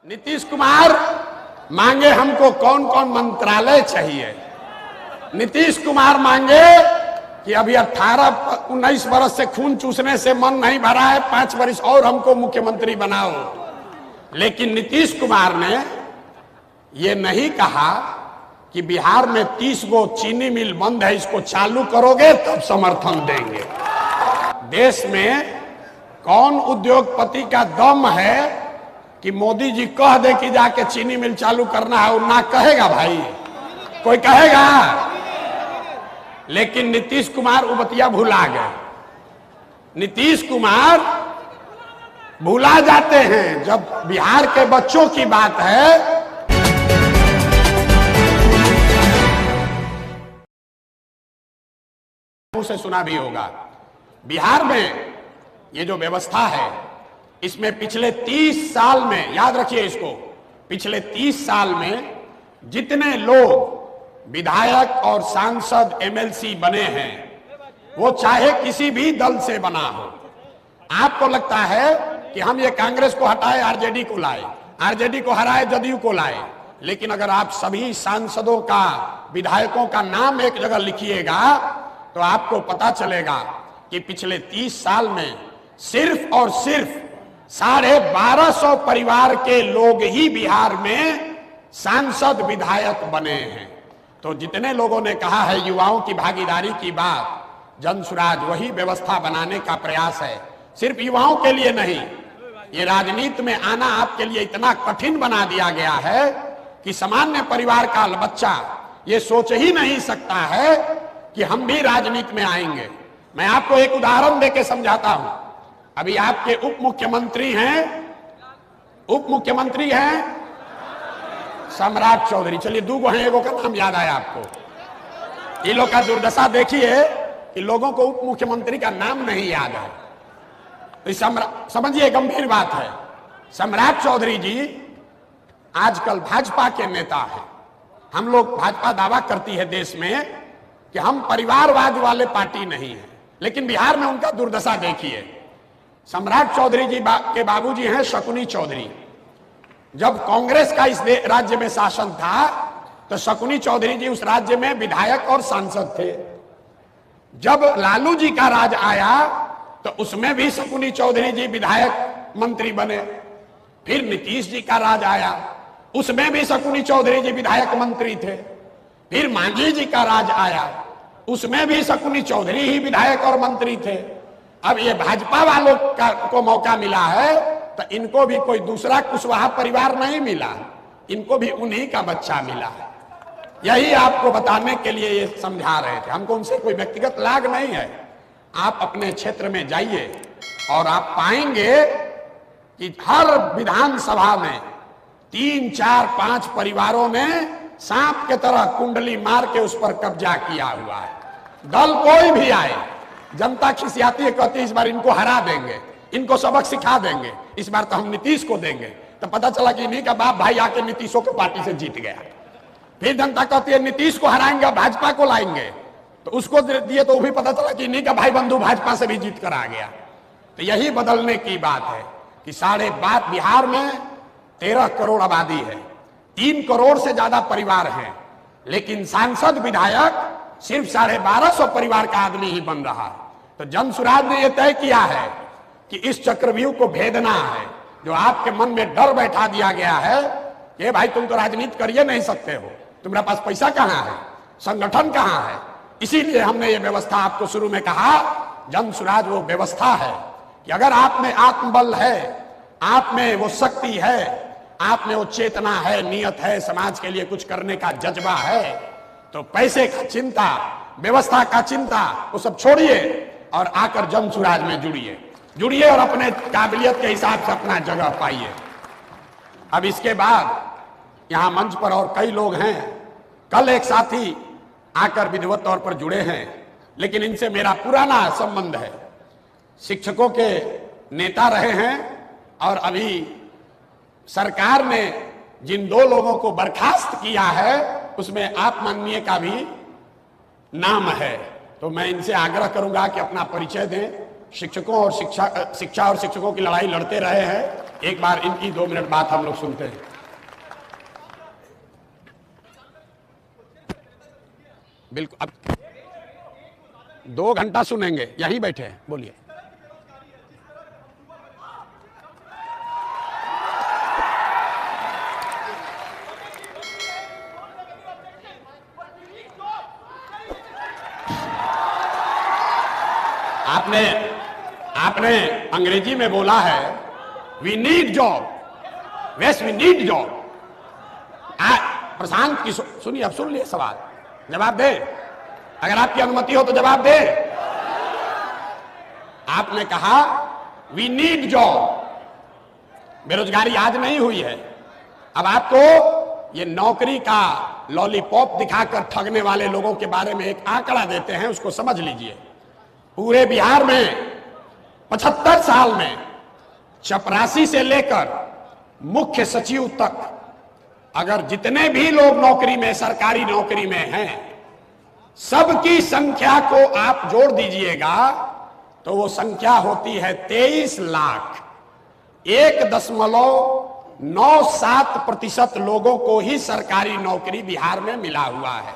नीतीश कुमार मांगे हमको कौन कौन मंत्रालय चाहिए। नीतीश कुमार मांगे कि अभी 18-19 बरस से खून चूसने से मन नहीं भरा है, 5 वर्ष और हमको मुख्यमंत्री बनाओ। लेकिन नीतीश कुमार ने ये नहीं कहा कि बिहार में 30 गो चीनी मिल बंद है, इसको चालू करोगे तब समर्थन देंगे। देश में कौन उद्योगपति का दम है कि मोदी जी कह दे कि जाके चीनी मिल चालू करना है, वो ना कहेगा भाई? कोई कहेगा? लेकिन नीतीश कुमार उबतिया भुला गए। नीतीश कुमार भुला जाते हैं जब बिहार के बच्चों की बात है। उसे सुना भी होगा, बिहार में ये जो व्यवस्था है इसमें पिछले 30 साल में, याद रखिए इसको, पिछले 30 साल में जितने लोग विधायक और सांसद एमएलसी बने हैं वो चाहे किसी भी दल से बना हो। आपको लगता है कि हम ये कांग्रेस को हटाए आरजेडी को लाए, आरजेडी को हराए जदयू को लाए, लेकिन अगर आप सभी सांसदों का, विधायकों का नाम एक जगह लिखिएगा तो आपको पता चलेगा कि पिछले 30 साल में सिर्फ और सिर्फ 1250 परिवार के लोग ही बिहार में सांसद विधायक बने हैं। तो जितने लोगों ने कहा है युवाओं की भागीदारी की बात, जनसुराज वही व्यवस्था बनाने का प्रयास है। सिर्फ युवाओं के लिए नहीं, ये राजनीति में आना आपके लिए इतना कठिन बना दिया गया है कि सामान्य परिवार का बच्चा ये सोच ही नहीं सकता है कि हम भी राजनीति में आएंगे। मैं आपको एक उदाहरण देके समझाता हूं। अभी आपके उप मुख्यमंत्री हैं सम्राट चौधरी। चलिए 2 गो हैं, एगो का नाम याद आया आपको। ये लोग का दुर्दशा देखिए कि लोगों को उप मुख्यमंत्री का नाम नहीं याद है, तो समझिए गंभीर बात है। सम्राट चौधरी जी आजकल भाजपा के नेता हैं। हम लोग, भाजपा दावा करती है देश में कि हम परिवारवाद वाले पार्टी नहीं है, लेकिन बिहार में उनका दुर्दशा देखिए। सम्राट चौधरी जी के बाबूजी हैं शकुनी चौधरी। जब कांग्रेस का इस राज्य में शासन था तो शकुनी चौधरी जी उस राज्य में विधायक और सांसद थे। जब लालू जी का राज आया तो उसमें भी शकुनी चौधरी जी विधायक मंत्री बने। फिर नीतीश जी का राज आया, उसमें भी शकुनी चौधरी जी विधायक मंत्री थे। फिर मांझी जी का राज आया, उसमें भी शकुनी चौधरी ही विधायक और मंत्री थे। अब ये भाजपा वालों को मौका मिला है तो इनको भी कोई दूसरा कुशवाहा परिवार नहीं मिला, इनको भी उन्हीं का बच्चा मिला है। यही आपको बताने के लिए ये समझा रहे थे। हमको उनसे कोई व्यक्तिगत लाग नहीं है। आप अपने क्षेत्र में जाइए और आप पाएंगे कि हर विधानसभा में 3, 4, 5 परिवारों ने सांप के तरह कुंडली मार के उस पर कब्जा किया हुआ है। दल कोई भी आए, जनता खिसियाती है, कहती है इस बार इनको हरा देंगे, इनको सबक सिखा देंगे, इस बार तो हम नीतीश को देंगे। तो पता चला कि इन्हीं का बाप भाई आके नीतीशों के पार्टी से जीत गया। फिर जनता कहती है नीतीश को हराएंगे, भाजपा को लाएंगे, तो उसको दिए तो भी पता चला कि इन्हीं का भाई बंधु भाजपा से भी जीत कर आ गया। तो यही बदलने की बात है कि बिहार में 13 करोड़ आबादी है, 3 करोड़ से ज्यादा परिवार हैं, लेकिन सांसद विधायक सिर्फ 1250 परिवार का आदमी ही बन रहा है। तो जनसुराज ने यह तय किया है कि इस चक्रव्यूह को भेदना है। जो आपके मन में डर बैठा दिया गया है कि भाई तुम तो राजनीति करिए नहीं सकते हो, तुम्हारे पास पैसा कहां है, संगठन कहां है, इसीलिए हमने ये व्यवस्था आपको शुरू में कहा। जनसुराज वो व्यवस्था है कि अगर आप में आत्मबल है, आप में वो शक्ति है, आप में वो चेतना है, नियत है, समाज के लिए कुछ करने का जज्बा है, तो पैसे का चिंता, व्यवस्था का चिंता वो सब छोड़िए और आकर जनसुराज में जुड़िए और अपने काबिलियत के हिसाब से अपना जगह पाइए। अब इसके बाद यहां मंच पर और कई लोग हैं। कल एक साथी आकर विधिवत तौर पर जुड़े हैं, लेकिन इनसे मेरा पुराना संबंध है। शिक्षकों के नेता रहे हैं और अभी सरकार ने जिन 2 लोगों को बर्खास्त किया है उसमें आप माननीय का भी नाम है। तो मैं इनसे आग्रह करूंगा कि अपना परिचय दें। शिक्षकों और शिक्षा और शिक्षकों की लड़ाई लड़ते रहे हैं। एक बार इनकी 2 मिनट बात हम लोग सुनते हैं। बिल्कुल, अब 2 घंटा सुनेंगे, यहीं बैठे हैं, बोलिए। आपने अंग्रेजी में बोला है we need job, west we need job. Prashant की सुनिए, अब सुन लिए सवाल, जवाब दे, अगर आपकी अनुमति हो तो जवाब दे। आपने कहा वी नीड जॉब, बेरोजगारी आज नहीं हुई है। अब आपको ये नौकरी का लॉलीपॉप दिखाकर ठगने वाले लोगों के बारे में एक आंकड़ा देते हैं, उसको समझ लीजिए। पूरे बिहार में 75 साल में चपरासी से लेकर मुख्य सचिव तक अगर जितने भी लोग नौकरी में, सरकारी नौकरी में हैं, सबकी संख्या को आप जोड़ दीजिएगा तो वो संख्या होती है 23 लाख। 1.97% लोगों को ही सरकारी नौकरी बिहार में मिला हुआ है।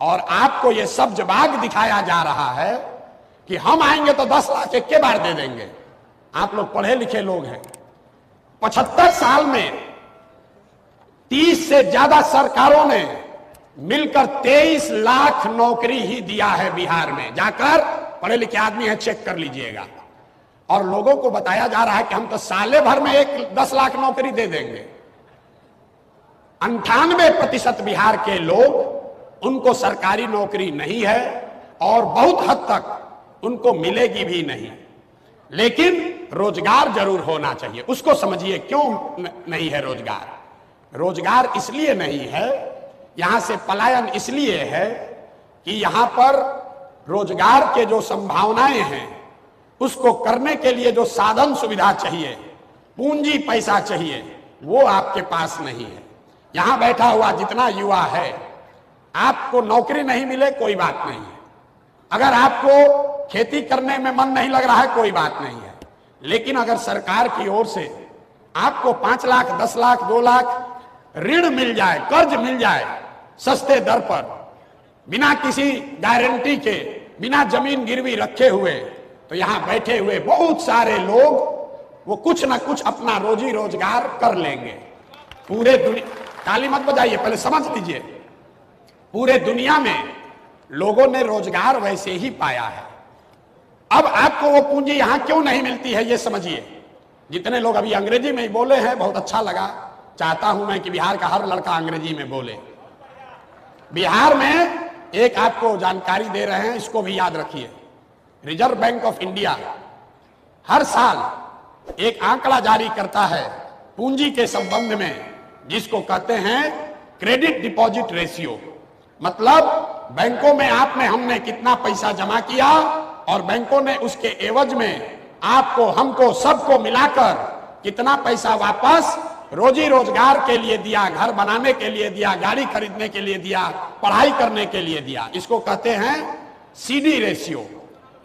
और आपको ये सब जवाब दिखाया जा रहा है कि हम आएंगे तो 10 लाख एक के बार दे देंगे। आप लोग पढ़े लिखे लोग हैं। 75 साल में 30 से ज्यादा सरकारों ने मिलकर 23 लाख नौकरी ही दिया है बिहार में। जाकर पढ़े लिखे आदमी है, चेक कर लीजिएगा। और लोगों को बताया जा रहा है कि हम तो साले भर में 10 लाख नौकरी दे देंगे। 98% बिहार के लोग, उनको सरकारी नौकरी नहीं है और बहुत हद तक उनको मिलेगी भी नहीं। लेकिन रोजगार जरूर होना चाहिए। उसको समझिए क्यों नहीं है रोजगार। रोजगार इसलिए नहीं है, यहां से पलायन इसलिए है कि यहां पर रोजगार के जो संभावनाएं हैं उसको करने के लिए जो साधन सुविधा चाहिए, पूंजी पैसा चाहिए, वो आपके पास नहीं है। यहां बैठा हुआ जितना युवा है, आपको नौकरी नहीं मिले कोई बात नहीं है। अगर आपको खेती करने में मन नहीं लग रहा है कोई बात नहीं है। लेकिन अगर सरकार की ओर से आपको 5 लाख, 10 लाख, 2 लाख ऋण मिल जाए, कर्ज मिल जाए सस्ते दर पर, बिना किसी गारंटी के, बिना जमीन गिरवी रखे हुए, तो यहां बैठे हुए बहुत सारे लोग वो कुछ ना कुछ अपना रोजी रोजगार कर लेंगे। पूरे दुनिया, ताली मत बजाइए, पहले समझ लीजिए। पूरे दुनिया में लोगों ने रोजगार वैसे ही पाया है। अब आपको वो पूंजी यहां क्यों नहीं मिलती है ये समझिए। जितने लोग अभी अंग्रेजी में ही बोले हैं, बहुत अच्छा लगा। चाहता हूं मैं कि बिहार का हर लड़का अंग्रेजी में बोले। बिहार में एक आपको जानकारी दे रहे हैं, इसको भी याद रखिए। रिजर्व बैंक ऑफ इंडिया हर साल एक आंकड़ा जारी करता है पूंजी के संबंध में, जिसको कहते हैं क्रेडिट डिपॉजिट रेशियो। मतलब बैंकों में आपने, हमने कितना पैसा जमा किया और बैंकों ने उसके एवज में आपको, हमको, सबको मिलाकर कितना पैसा वापस रोजी रोजगार के लिए दिया, घर बनाने के लिए दिया, गाड़ी खरीदने के लिए दिया, पढ़ाई करने के लिए दिया। इसको कहते हैं सीडी रेशियो।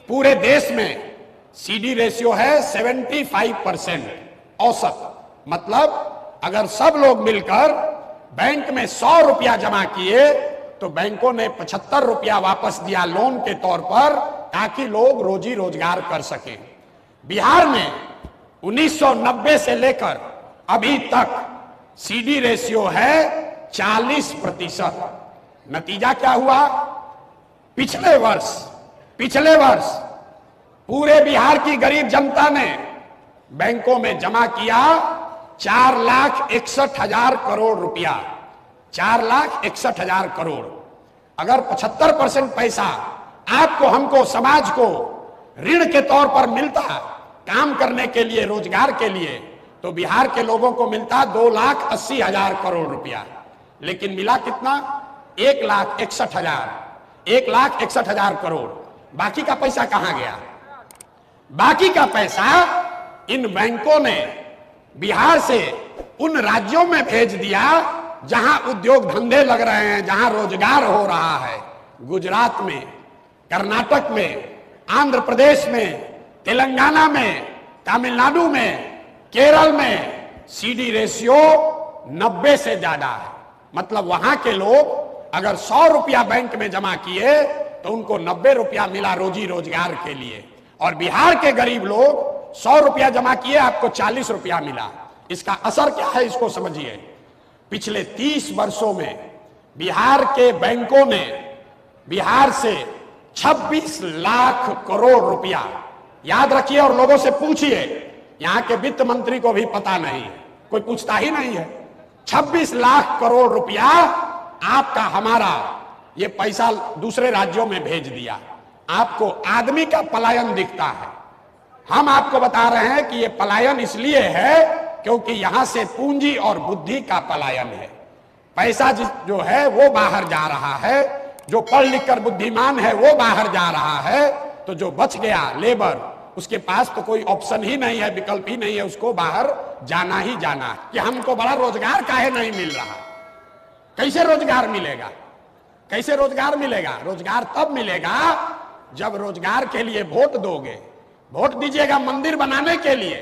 पूरे देश में सीडी रेशियो है 75% औसत। मतलब अगर सब लोग मिलकर बैंक में 100 रुपया जमा किए तो बैंकों ने 75 रुपया वापस दिया लोन के तौर पर, ताकि लोग रोजी रोजगार कर सकें। बिहार में 1990 से लेकर अभी तक सीडी रेशियो है 40%। नतीजा क्या हुआ? पिछले वर्ष पूरे बिहार की गरीब जनता ने बैंकों में जमा किया 4,61,000 करोड़ रुपया। 4,61,000 करोड़। अगर 75% पैसा आपको, हमको, समाज को ऋण के तौर पर मिलता काम करने के लिए, रोजगार के लिए, तो बिहार के लोगों को मिलता 2,80,000 करोड़ रुपया। लेकिन मिला कितना? 1,61,000। 1,61,000 करोड़। बाकी का पैसा कहां गया? बाकी का पैसा इन बैंकों ने बिहार से उन राज्यों में भेज दिया जहां उद्योग धंधे लग रहे हैं, जहां रोजगार हो रहा है। गुजरात में, कर्नाटक में, आंध्र प्रदेश में, तेलंगाना में, तमिलनाडु में, केरल में सीडी रेशियो 90 से ज्यादा है। मतलब वहां के लोग अगर 100 रुपया बैंक में जमा किए तो उनको 90 रुपया मिला रोजी रोजगार के लिए, और बिहार के गरीब लोग 100 रुपया जमा किए, आपको 40 रुपया मिला। इसका असर क्या है इसको समझिए। पिछले 30 वर्षों में बिहार के बैंकों ने बिहार से 26 लाख करोड़ रुपया, याद रखिए और लोगों से पूछिए, यहां के वित्त मंत्री को भी पता नहीं है, कोई पूछता ही नहीं है। 26 लाख करोड़ रुपया आपका हमारा ये पैसा दूसरे राज्यों में भेज दिया। आपको आदमी का पलायन दिखता है, हम आपको बता रहे हैं कि ये पलायन इसलिए है क्योंकि यहां से पूंजी और बुद्धि का पलायन है। पैसा जो है वो बाहर जा रहा है, जो पढ़ लिख कर बुद्धिमान है वो बाहर जा रहा है, तो जो बच गया लेबर, उसके पास तो कोई ऑप्शन ही नहीं है, विकल्प ही नहीं है, उसको बाहर जाना ही जाना है। कि हमको बड़ा रोजगार काहे नहीं मिल रहा? कैसे रोजगार मिलेगा? कैसे रोजगार मिलेगा? रोजगार तब मिलेगा जब रोजगार के लिए वोट दोगे। वोट दीजिएगा मंदिर बनाने के लिए,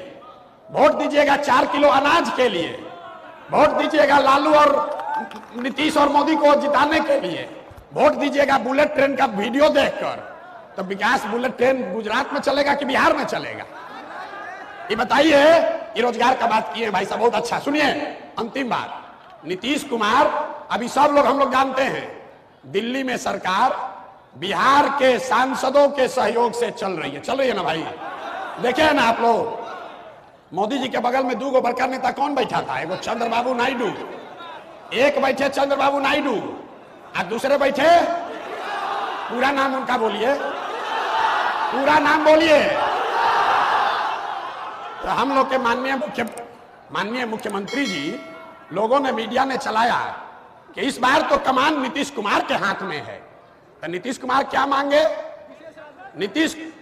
वोट दीजिएगा 4 किलो अनाज के लिए, वोट दीजिएगा लालू और नीतीश और मोदी को जिताने के लिए, वोट दीजिएगा बुलेट ट्रेन का वीडियो देखकर। तो विकास बुलेट ट्रेन गुजरात में चलेगा कि बिहार में चलेगा? ये बताइए। ये रोजगार का बात किए भाई साहब, बहुत अच्छा। सुनिए अंतिम बात, नीतीश कुमार, अभी सब लोग हम लोग जानते हैं दिल्ली में सरकार बिहार के सांसदों के सहयोग से चल रही है ना भाई? देखे ना आप लोग, मोदी जी के बगल में 2 बड़का नेता कौन बैठा था? एगो चंद्रबाबू नायडू, एक बैठे चंद्रबाबू नायडू और दूसरे बैठे, पूरा नाम उनका बोलिए, पूरा नाम बोलिए। तो हम लोग के माननीय मुख्यमंत्री जी, लोगों ने, मीडिया ने चलाया कि इस बार तो कमान नीतीश कुमार के हाथ में है। तो नीतीश कुमार क्या मांगे?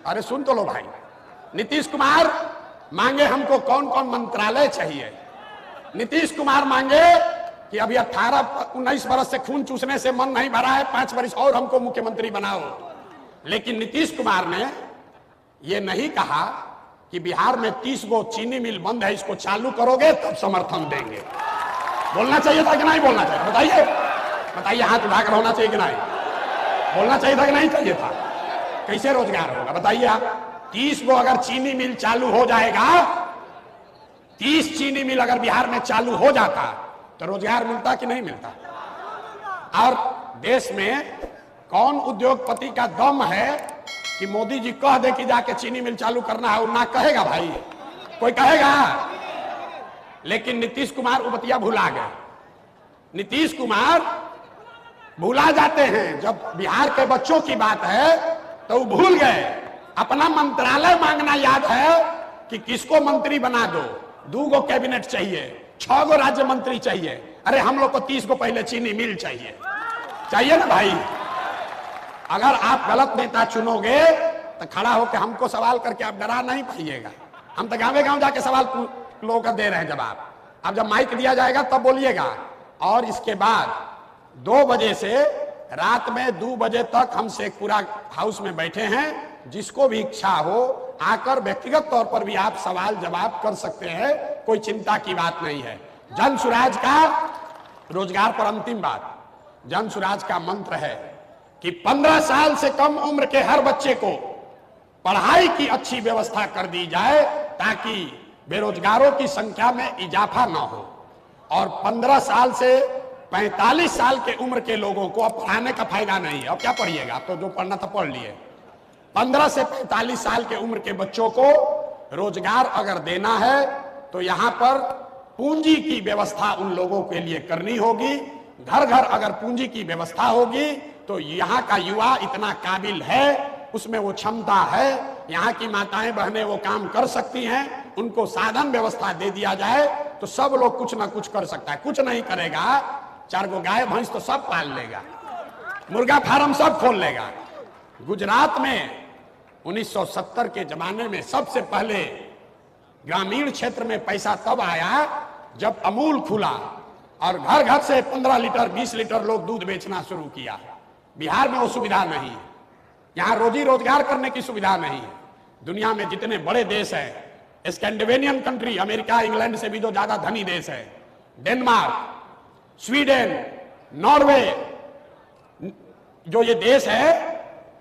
अरे सुन तो लो भाई, नीतीश कुमार मांगे हमको कौन कौन मंत्रालय चाहिए। नीतीश कुमार मांगे कि अभी 18-19 बरस से खून चूसने से मन नहीं भरा है, 5 वर्ष और हमको मुख्यमंत्री बनाओ। लेकिन नीतीश कुमार ने यह नहीं कहा कि बिहार में 30 गो चीनी मिल बंद है, इसको चालू करोगे तब समर्थन देंगे। बोलना चाहिए था कि नहीं बोलना चाहिए? बताइए, बताइए, हाथ उठाकर होना चाहिए कि नहीं? बोलना चाहिए था कि नहीं चाहिए था? कैसे रोजगार होगा बताइए आप? 30 गो अगर चीनी मिल चालू हो जाएगा, 30 चीनी मिल अगर बिहार में चालू हो जाता तो रोजगार मिलता कि नहीं मिलता? और देश में कौन उद्योगपति का दम है कि मोदी जी कह दे कि जाके चीनी मिल चालू करना है, और ना कहेगा भाई? कोई कहेगा? लेकिन नीतीश कुमार उपतिया भुला गए। नीतीश कुमार भुला जाते हैं, जब बिहार के बच्चों की बात है तो वो भूल गए। अपना मंत्रालय मांगना याद है कि किसको मंत्री बना दो, 2 गो कैबिनेट चाहिए, 6 गो राज्य मंत्री चाहिए। अरे हम लोग को 30 गो पहले चीनी मिल चाहिए ना भाई? अगर आप गलत नेता चुनोगे तो खड़ा होकर हमको सवाल करके आप डरा नहीं पाइएगा। हम तो गाँव जाके सवाल लोगों का दे रहे हैं जवाब। अब जब माइक दिया जाएगा तब बोलिएगा। और इसके बाद 2 बजे से रात में 2 बजे तक हम शेखपुरा हाउस में बैठे हैं। जिसको भी इच्छा हो आकर व्यक्तिगत तौर पर भी आप सवाल जवाब कर सकते हैं, कोई चिंता की बात नहीं है। जन सुराज का, रोजगार पर अंतिम बात, जन सुराज का मंत्र है कि 15 साल से कम उम्र के हर बच्चे को पढ़ाई की अच्छी व्यवस्था कर दी जाए ताकि बेरोजगारों की संख्या में इजाफा ना हो। और 15 साल से 45 साल के उम्र के लोगों को अब पढ़ाने का फायदा नहीं है। अब क्या पढ़िएगा? अब तो जो पढ़ना था पढ़ लिए। 15 से 45 साल के उम्र के बच्चों को रोजगार अगर देना है तो यहां पर पूंजी की व्यवस्था उन लोगों के लिए करनी होगी। घर घर अगर पूंजी की व्यवस्था होगी तो यहाँ का युवा इतना काबिल है, उसमें वो क्षमता है, यहाँ की माताएं बहनें वो काम कर सकती हैं। उनको साधन व्यवस्था दे दिया जाए तो सब लोग कुछ ना कुछ कर सकता है। कुछ नहीं करेगा, 4 गो गाय भैंस तो सब पाल लेगा, मुर्गा फार्म सब खोल लेगा। गुजरात में 1970 के जमाने में सबसे पहले ग्रामीण क्षेत्र में पैसा तब आया जब अमूल खुला और घर घर से 15 लीटर 20 लीटर लोग दूध बेचना शुरू किया। बिहार में वो सुविधा नहीं है। यहाँ रोजी रोजगार करने की सुविधा नहीं है। दुनिया में जितने बड़े देश हैं स्कैंडिनेवियन कंट्री, अमेरिका इंग्लैंड से भी जो ज्यादा धनी देश है, डेनमार्क, स्वीडन, नॉर्वे, जो ये देश है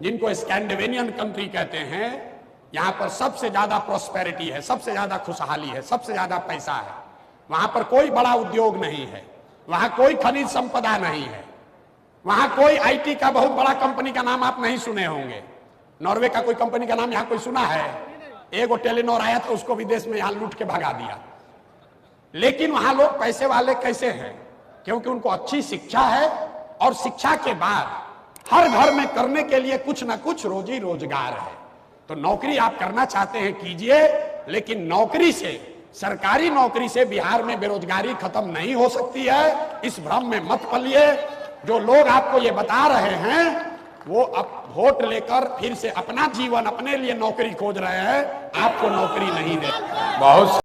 जिनको स्कैंडिनेवियन कंट्री कहते हैं, यहां पर सबसे ज्यादा प्रोस्पेरिटी है, सबसे ज्यादा खुशहाली है, सबसे ज्यादा पैसा है। वहां पर कोई बड़ा उद्योग नहीं है, वहां कोई खनिज संपदा नहीं है, वहां कोई आईटी का बहुत बड़ा कंपनी का नाम आप नहीं सुने होंगे। नॉर्वे का कोई कंपनी का नाम यहां कोई सुना है? एगो टेलीनॉर आया था, उसको विदेश में यहां लूट के भगा दिया। लेकिन वहां लोग पैसे वाले कैसे हैं? क्योंकि उनको अच्छी शिक्षा है, और शिक्षा के बाद हर घर में करने के लिए कुछ ना कुछ रोजी रोजगार है। तो नौकरी आप करना चाहते हैं कीजिए, लेकिन नौकरी से, सरकारी नौकरी से बिहार में बेरोजगारी खत्म नहीं हो सकती है। इस भ्रम में मत पलिए। जो लोग आपको ये बता रहे हैं वो अब वोट लेकर फिर से अपना जीवन, अपने लिए नौकरी खोज रहे हैं, आपको नौकरी नहीं दे। बहुत